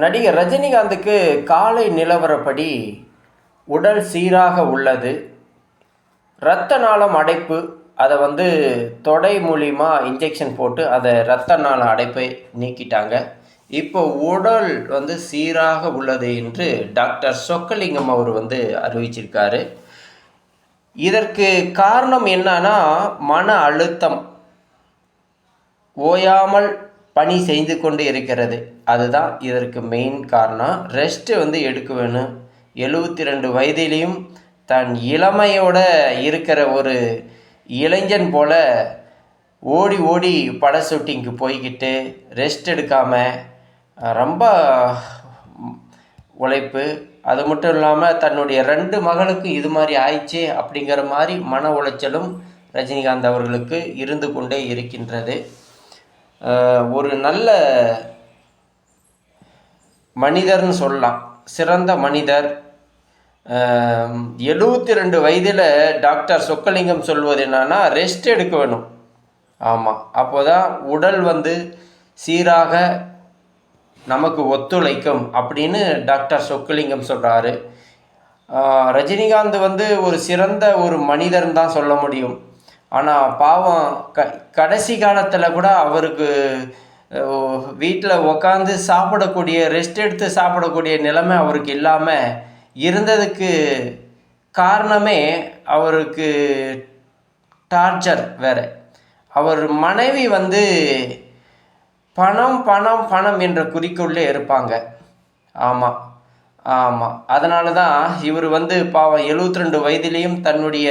நடிகர் ரஜினிகாந்துக்கு காலை நிலவரப்படி உடல் சீராக உள்ளது. இரத்த நாளம் அடைப்பு, அதை தொடை மூலிமா இன்ஜெக்ஷன் போட்டு அதை இரத்த நாள அடைப்பை நீக்கிட்டாங்க. இப்போ உடல் சீராக உள்ளது என்று டாக்டர் சொக்கலிங்கம் அவர் அறிவிச்சிருக்காரு. இதற்கு காரணம் என்னன்னா, மன அழுத்தம் ஓயாமல் பணி செய்து கொண்டு இருக்கிறது. அதுதான் இதற்கு மெயின் காரணம். ரெஸ்ட்டு எடுக்க வேணும். 72 வயதிலையும் தன் இளமையோட இருக்கிற ஒரு இளைஞன் போல் ஓடி ஓடி பட ஷூட்டிங்க்கு போய்கிட்டு ரெஸ்ட் எடுக்காமல் ரொம்ப உழைப்பு. அது மட்டும் இல்லாமல் தன்னுடைய 2 மகளுக்கும் இது மாதிரி ஆயிடுச்சே அப்படிங்கிற மாதிரி மன உளைச்சலும் ரஜினிகாந்த் அவர்களுக்கு இருந்து கொண்டே இருக்கின்றது. ஒரு நல்ல மனிதர்னு சொல்லலாம், சிறந்த மனிதர். 72 வயதில் டாக்டர் சொக்கலிங்கம் சொல்வது என்னன்னா, ரெஸ்ட் எடுக்க வேணும். ஆமாம், அப்போ தான் உடல் சீராக நமக்கு ஒத்துழைக்கும் அப்படின்னு டாக்டர் சொக்கலிங்கம் சொல்கிறாரு. ரஜினிகாந்த் ஒரு சிறந்த ஒரு மனிதர்னு தான் சொல்ல முடியும். ஆனால் பாவம், கடைசி காலத்தில் கூட அவருக்கு வீட்டில் உக்காந்து சாப்பிடக்கூடிய, ரெஸ்ட் எடுத்து சாப்பிடக்கூடிய நிலைமை அவருக்கு இல்லாமல் இருந்ததுக்கு காரணமே அவருக்கு டார்ச்சர் வேறு. அவர் மனைவி பணம் பணம் பணம் என்ற குறிக்கோளில் இருப்பாங்க. ஆமாம் ஆமாம், அதனால தான் இவர் பாவம் 72 வயதிலையும் தன்னுடைய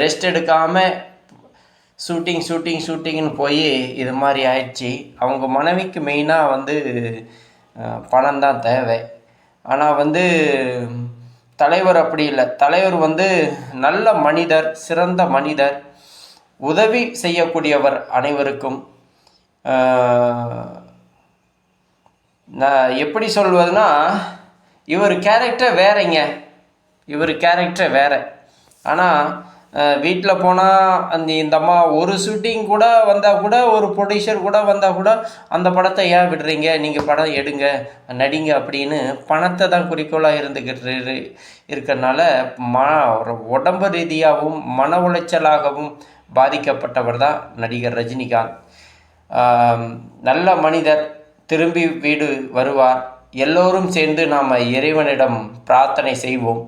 ரெஸ்ட் எடுக்காமல் ஷூட்டிங்னு போய் இது மாதிரி ஆயிடுச்சு. அவங்க மனைவிக்கு மெயினாக பணம் தான் தேவை. ஆனால் தலைவர் அப்படி இல்லை. தலைவர் நல்ல மனிதர், சிறந்த மனிதர், உதவி செய்யக்கூடியவர் அனைவருக்கும். நான் எப்படி சொல்வதுன்னா, இவர் கேரக்டர் வேறங்க, இவர் கேரக்டர் வேறு. ஆனால் வீட்டில் போனால் இந்த அம்மா ஒரு ஷூட்டிங் கூட வந்தால் கூட, ஒரு ப்ரொடியூசர் கூட வந்தால் கூட, அந்த படத்தை ஏன் விடுறீங்க, நீங்கள் படம் எடுங்க, நடிங்க அப்படின்னு பணத்தை தான் குறிக்கோளாக இருந்துக்கிட்டு இருக்கிறனால உடம்பு ரீதியாகவும் மன உளைச்சலாகவும் பாதிக்கப்பட்டவர் தான் நடிகர் ரஜினிகாந்த். நல்ல மனிதர், திரும்பி வீடு வருவார். எல்லோரும் சேர்ந்து நாம் இறைவனிடம் பிரார்த்தனை செய்வோம்.